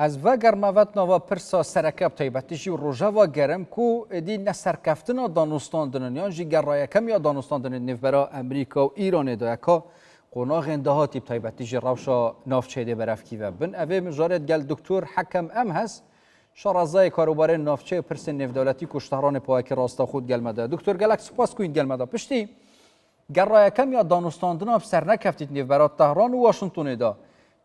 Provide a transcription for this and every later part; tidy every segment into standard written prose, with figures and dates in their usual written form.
از و گرماوت نوا پرسا سرکب تایبتیشی و روژاوا گرم کو دی نسرکفتنا دانستان دنیا جی گرای کم یا دانستان دنیا نفبرا امریکا و ایران دایکا قناغ اندهاتی تایبتیشی روشا نافچه دی برافکی و بن اوه مجارد گل دکتر حکم ام هست شارزای کاروبار نافچه پرس نفدولتی کشتهران پاک راستا خود گل مده دکتر گلک سپاس کوین گل مده پشتی گرای کم یا دانستان دنیا سر نکفتید نفبرا تهران و واشنطن دا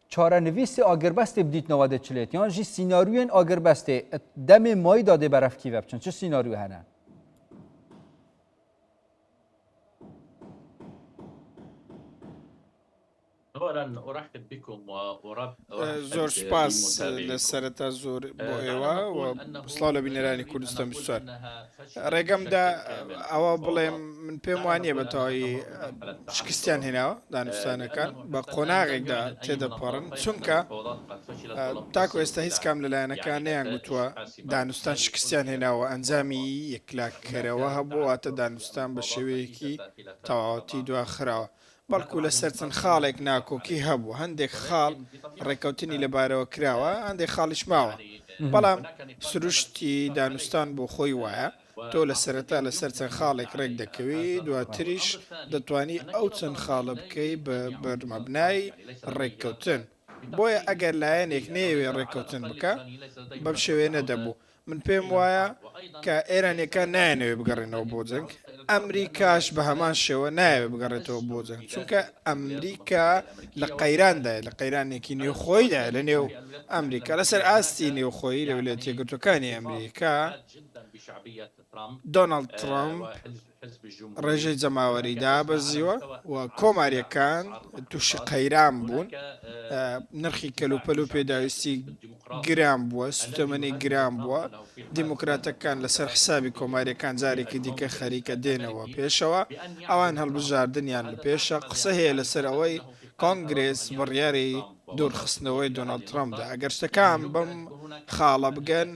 چاره نویس آگربست بدیت نواده چلیت یان جی سیناریوین آگربسته دم مای داده برف کی وبچن چه سیناریو هنه؟ زۆر سپاس لەسەرەتا زۆر بۆ ئێوە و سڵاو لە بینەرانی کوردستان بسوار ڕێگەمدا ئەوە بڵێم من پێم وانییە بەتەواوی شکستیان هێناوە دانوستانەکان بە قۆناغێکدا تێدەپەڕن چونکە تاکو ئێستا هیچ کام لەلایەنەکان نەیان گوتووە دانوستان شکستیان هێناوە ئەنجامی یەکلاکەرەوە هەبوو واتە دانوستان بە شێوەیەکی تەواوەتی دواخراوە بەڵکو لەسەر چەند خاڵێک ناکۆکی هەبوو هەندێک خاڵ ڕێکەوتنی لەبارەوە کراوە هەندێک خاڵیش ماوە بەڵام سروشتی دانوستان بۆ خۆی وایە تۆ لە سەرەتا لەسەر چەند خاڵێک ڕێک دەکەوی دواتریش دەتوانی ئەو چەند خاڵە بکەی بە بەرمەبنای ڕێککەوتن بۆیە ئەگەر لایەنێک نەیەوێ ڕێککەوتن بکە بەم شێوێ نەدەبوو من پێم وایە کە ئێرانیەکان نایەنەوێ بگەڕێنەوە بۆ جەنگ ئەمریکاش بە هەمان شێوە نایەوێ بگەڕێتەوە بۆ جەنگ چونکە ئەمریکا لە قەیراندایە لە قەیرانێکی نێوخۆیدایە لە نێو ئەمریکا لەسەر ئاستی نێوخۆی لە ویلایەتە یەکگرتووەکانی ئەمریکا دۆناڵد ترامپ ڕێژەی جەماوەریدا بەزیوە و کۆماریەکان تووشی قەیران بوون نرخی کەلوپەل و پێداویستی گران بووە سوتەمەنی گران بووە دیموکراتەکان لەسەر حسابی کۆماریەکان جارێکی دیکە خەریکە دێنەوە پێشەوە ئەوان هەڵبژاردنیان لە پێشە قسە هەیە لەسەر ئەوەی کۆنگرێس بڕیاری دوورخستنەوەی دۆناڵد ترامپدا ئەگەر شتەکان بەم خاڵە بگەن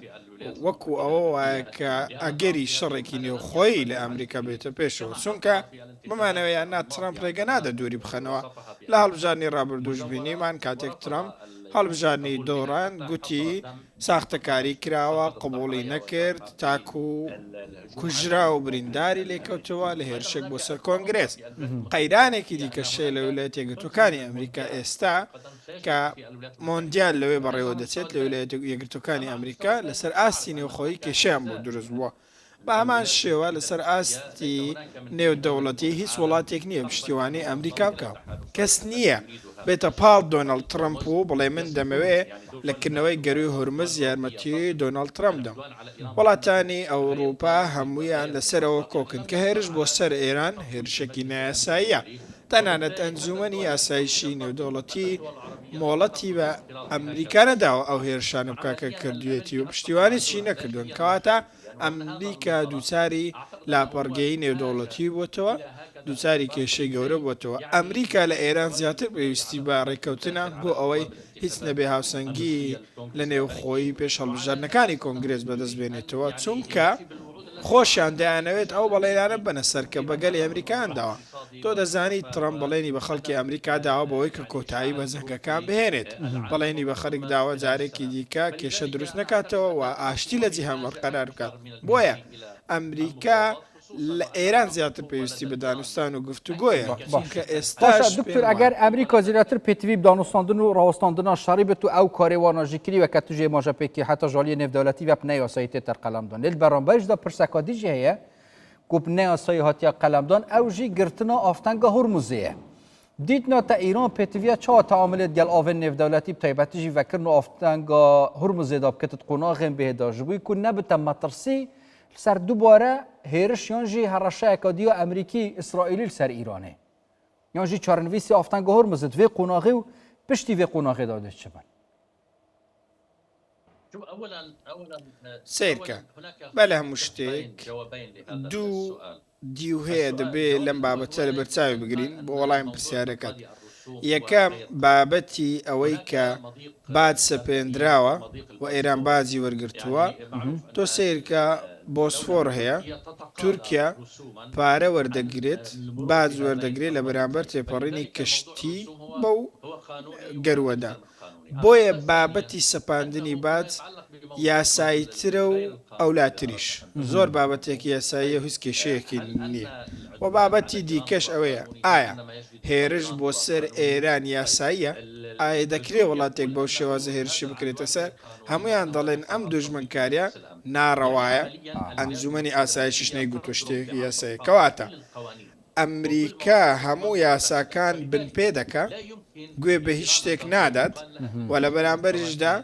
وەکو ئەوە وایە کە ئەگەری شەڕێکی نێوخۆی لە ئەمریکا بێتە پێشەوە چونکە بمانەوەیان نا ترامپ ڕێگە نادە دووری بخەنەوە لە هەڵبژارنی ڕابردووش بینیمان کاتێک ترامپ هەڵبژارنی دۆڕان گوتی ساختەکاری کراوە قبوڵی نەکرد تاکو کوژرا و برینداری لێکەوتەوە لە هێرشێک بۆ سەر کۆنگرێس قەیرانێکی دیکەشێ لە ویلایەتە یەکگرتووەکانی ئەمریکا ئێستا کە مۆندیال لەوێ بەڕێوە دەچێت لە ویلایەتە یەکگرتووەکانی ئەمریکا لەسەر ئاستی نێوخۆیی کێشیان بۆ دروست بووە بە هەمان شێوە لەسەر ئاستی نێودەوڵەتی هیچ وڵاتێک نییە پشتیوانی ئەمریکا بکە کەس نییە بێتە پاڵ دۆناڵد ترامپ و بڵێ من دەمەوێ لەکردنەوەی گەروی هورمز یارمەتی دۆناڵد ترامپ دەم وڵاتانی ئەوروپا هەموویان لەسەرەوە کۆکن کە هێرش بۆ سەر ئێران هێرشێکی نایاساییە تەنانەت ئەنجومەنی یاسایشی نێودەوڵەتی مۆڵەتی بە ئەمریکا نەداوە ئەو هێرشانە بکاکە کردوێتی و پشتیوانی چی نەکردوون کەواتە ئەمریکا دووچاری لاپەڕگەی نێودەوڵەتی بووتەوە دووچاری کێشەی گەورە بووتەوە ئەمریکا لە ئێران زیاتر پێویستی بە ڕێککەوتنە بۆ ئەوەی هیچ نەبێ هاوسەنگی لە نێوخۆی پێش هەڵبژاردنەکانی کۆنگرێس بەدەست بێنێتەوە چونکە خۆشیان دەیانەوێت ئەو بەڵێنانە بنە سەرکە بەگەلی ئەمریکانداوە تۆ دەزانی ترامپ بەڵێنی بە خەڵکی ئەمریکا داوە بەوەی کە کۆتایی بە جەنگەکان بهێنێت بەڵێنی بە خەڵک داوە جارێکی دیکە کێشە دروست نکاتەوە و ئاشتی لە جیهان بەرقەرار بکات بۆیە ئەمریکا لە ئێران زیاتر پێویستی بە دانوستان و گفتوگۆیە کە ئێستا دکتۆر ئەگەر ئەمریکا زیاتر پێتوی دانوستاندن و ڕاوەستاندنا شەڕی بێت و ئەو کارێوانەژی کردی و کە توژێ ماژەپێکی حتا ژاڵیە نێودەوڵەتی و پنەی یاسایی تێتەر قەلەمدان لێل بەرامبەرشدا پرسەکا دیژی هەیە کو پنەی یاسایی هاتیە قەلەمدان ئەو ژی گرتنا ئافتەنگە هورموزەیە دیتنا تا ئیران پێتویە چاوە تەعاملێت گەل ئاڤن نێودەوڵەتی بتایبەتیژی ڤەکردن و ئافتەنگە هورموزێدا بکەتت قۆناغێن بێدا ji بووی ku nebite metirsî ser dubare hêriş yan jî hereşeyeka diya Emerîkî İsraîlî li ser Îranê yan jî çarenivîsê aftenga Hormuzê divê qonaxê û piştî vê qonaxê da dê çi bin سیرکە بەلە هەموو شتێک دوو دیو هەیە دەبێ لەم بابەتە لە بەرچاوی بگرین بۆ وەڵامی پرسیارەکەت یەکەم بابەتی ئەوەی کە باد سەپێنراوە و ئێران بازی وەرگرتووە تۆ سیرکە بۆسفۆر هەیە تورکیا پارە وەردەگرێت باز وەردەگرێت لە بەرامبەر تێپەڕینی کەشتی بەو گەروەدا بۆیە بابەتی سەپاندنی باج یاساییترە و ئەولاتریش زۆر بابەتێکی یاساییە هیچ کێشەیەکی نییە و بابەتی دیکەش ئەوەیە ئایا هێرش بۆ سەر ئێران یاساییە ئایا دەکرێت وڵاتێک بەو شێوازە هێرشی بکرێتە سەر هەمویان دەڵێن ئەم دوژمنکاریە ناڕەوایە ئەنجومەنی ئاسایشیش نەیگوتوە شتێکی یاساییە کەواتە ئەمریکا هەموو یاساکان بن پێ دەکا گوێ بە هیچ شتێک نادات و لە بەرامبەریشدا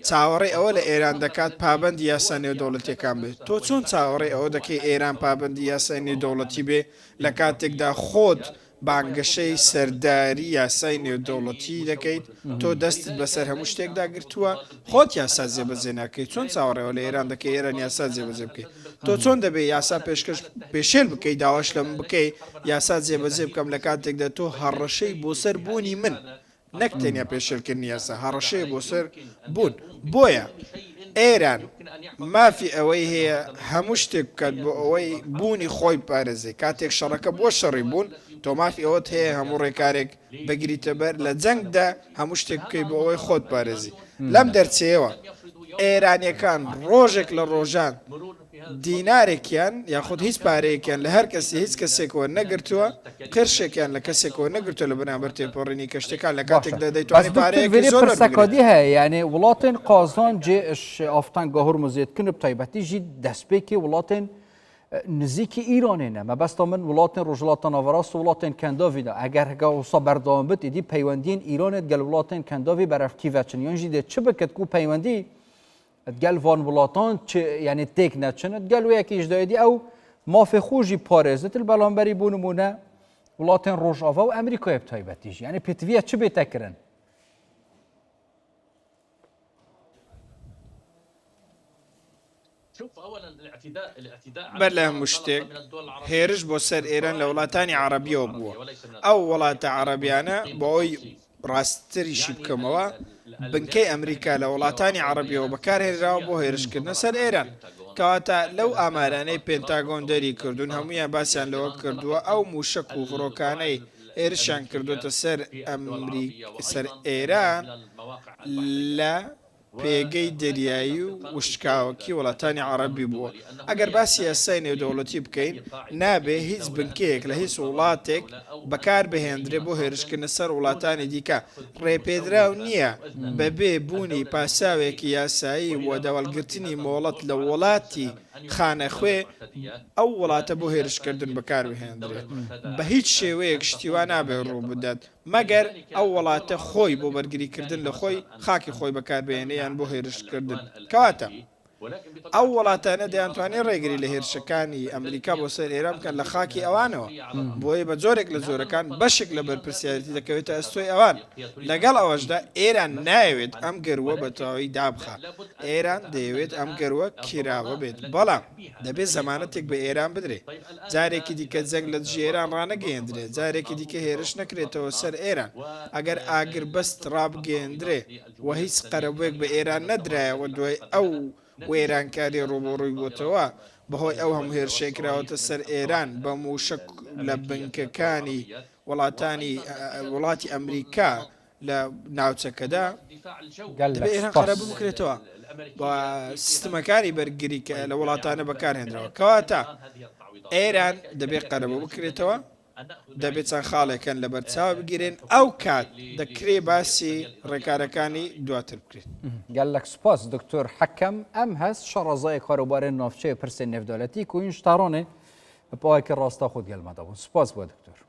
چاوەڕێ ئەوە لە ئێران دەکات پابەندی یاسا نێودەوڵەتیەکان بێت تۆ چۆن چاوەڕێ ئەوە دەکەی ئێران پابەندی یاسای نێودەوڵەتی بێ لە کاتێکدا خۆت بانگەشەی سەرداری یاسای نێودەوڵەتی دەکەیت تۆ دەستت بەسەر هەموو شتێکدا گرتووە خۆت یاسا جێبەجێ ناکەیت چۆن چاوەڕێەوە لە ئێران دەکەی ئێران یاسا جێبەجێ بکەیت تۆ چۆن دەبێت یاسا پێشکەش پێشێل بکەیت داواش لەم بکەی یاسا جێبەجێ بکەم لە کاتێکدا تۆ هەڕەشەی بۆ سەر بوونی من نەک تەنیا پێشێلکردنی یاسا هەڕەشەی بۆ سەر بوون بۆیە ئێران مافی ئەوەی هەیە هەموو شتێک بکات بۆ ئەوەی بوونی خۆی پارێزێ کاتێک شەڕەکە بۆ شەڕی بوون تۆ مافی ئەوەت هەیە هەموو ڕێکارێک بەگریتە بەر لە جەنگدا هەموو شتێک بکەی بۆ ئەوەی خۆت پارێزی لەم دەرچەوە ئێرانیەکان ڕۆژێک لە ڕۆژان دینارێکیان یاخود هیچ پارەیەکیان لە هەر کەسی هیچ کەسێکەوە نەگرتووە قرشێکیان لە کەسێکەوە نەگرتووە لە بەرامبەر تێپەڕێنی کەشتەکان لە کاتێکدا دەیتوانێت پارەیەکی زۆر پرسەکادی هەیە یعنی وڵاتên قازان جێش ئافتانگە هورمزێتکن تایبەتی ژی دەستپێکی وڵاتên نزیکی ئیرانێنە مەبەستە من وڵاتên ڕۆژهەڵاتە ناوەڕاست و وڵاتên کەنداڤیدا ئەگەر هەگا وسا بەردەوام بێت ئیدی پەیوەندیên ئیرانێت گەل وڵاتên کەنداڤی بەرەفکیڤەچن یان ژی دێ چ بکەت و پەیوەندی گەل وان وڵاتان یعنی تێک نەچنت گەل وەیەکیش دایدی ئەو مافێ خۆژی پارێزت بەڵامبەری بوو نمونە وڵاتên ڕۆژئاوا و ئەمریکای بتایبەتیش یعنی پێتویە چ بێتەکردن بەر لە هەموو شتێک هێرش بۆ سەر ئێران لە وڵاتانی عەرەبیەوە بووە ئەو وڵاتە عەرەبیانە بۆ ئەوی ڕاستتریشی بکەمەوە بنکەی ئەمریکا لە وڵاتانی عەرەبیەوە بەکارهێنراوە بۆ هێرشکردنە سەر ئێران کەواتە لەو ئامارانەی پێنتاگۆن دەری کردوون هەمویان باسییان لەوە کردووە ئەو موشک و فڕۆکانەی هێرشیان کردوتە سەر ئێران لە پێگەی دەریایی و وشکاوەکی وڵاتانی عەرەبی بووە ئەگەر باسی یاسای نێودەوڵەتی بکەین نابێ هیچ بنکەیەک لە هیچ وڵاتێک بەکار بهێندرێ بۆ هێرشکردنە سەر وڵاتانی دیکە ڕێپێدراو نییە بەبێ بوونی پاساوێکی یاسایی و دەوەڵگرتنی مۆڵەت لە وڵاتی خانەخوێ ئەو وڵاتە بۆ هێرشکردن بەکار بهێندرێت بە هیچ شێوەیەک شتیوان نابێ ڕوو بدات مەگەر ئەو وڵاتە خۆی بۆ بەرگریکردن لە خۆی خاکی خۆی بەکاربێنەیان بۆ هێرشکردن کەواتە ئەو وڵاتانە دەیانتوانێت ڕێگری لە هێرشەکانی ئەمریکا بۆ سەر ئێران بکەن لە خاکی ئەوانەوە بۆیە بە جۆرێک لە زۆرەکان بەشێک لە بەرپرسیارەتی دەکەوێتە ئەستۆی ئەوان لەگەڵ ئەوەشدا ئێران نایەوێت ئەم گەروە بە تەواوی دابخە ئێران دەیەوێت ئەم گەروە کراوە بێت بەڵام دەبێت زەمانەتێک بە ئێران بدرێت جارێکی دیکە جەنگ لە دژی ئێران ڕانەگەیەندرێت جارێکی دیکە هێرش نەکرێتەوە سەر ئێران ئەگەر ئاگر بەست ڕابگەیەندرێ و هیچ قەرەبوویەک بە ئێران نەدرایەوە دوای ئەو وێرانکاری ڕۆبۆڕووی بۆتەوە بەهۆی ئەو هەموو هێرشێکراوەتە سەر ئێران بە موشک لە بنکەکانی وڵاتی ئەمریکا لە ناوچەکەدا دەبێت ئێران قەرەبوو بکرێتەوە بە سیستمەکانی بەرگری کە لە وڵاتانە بەکارهێنرەوە کەواتە ئێران دەبێت قەرەبوو بکرێتەوە دەبێت چەند خاڵێکن لە بەرچاو بگیرێن ئەو کات دەکرێ باسی ڕێکارەکانی دواتر بکرێت گەلک سپاس دکتۆر حەکەم ئەم هەست شەڕەزای کاروبارên ناوچەیە پرسên navdewletî ku hîn ji tarûnê bi pawekî rasta xwe gelma dabûn. Spas bo diktor.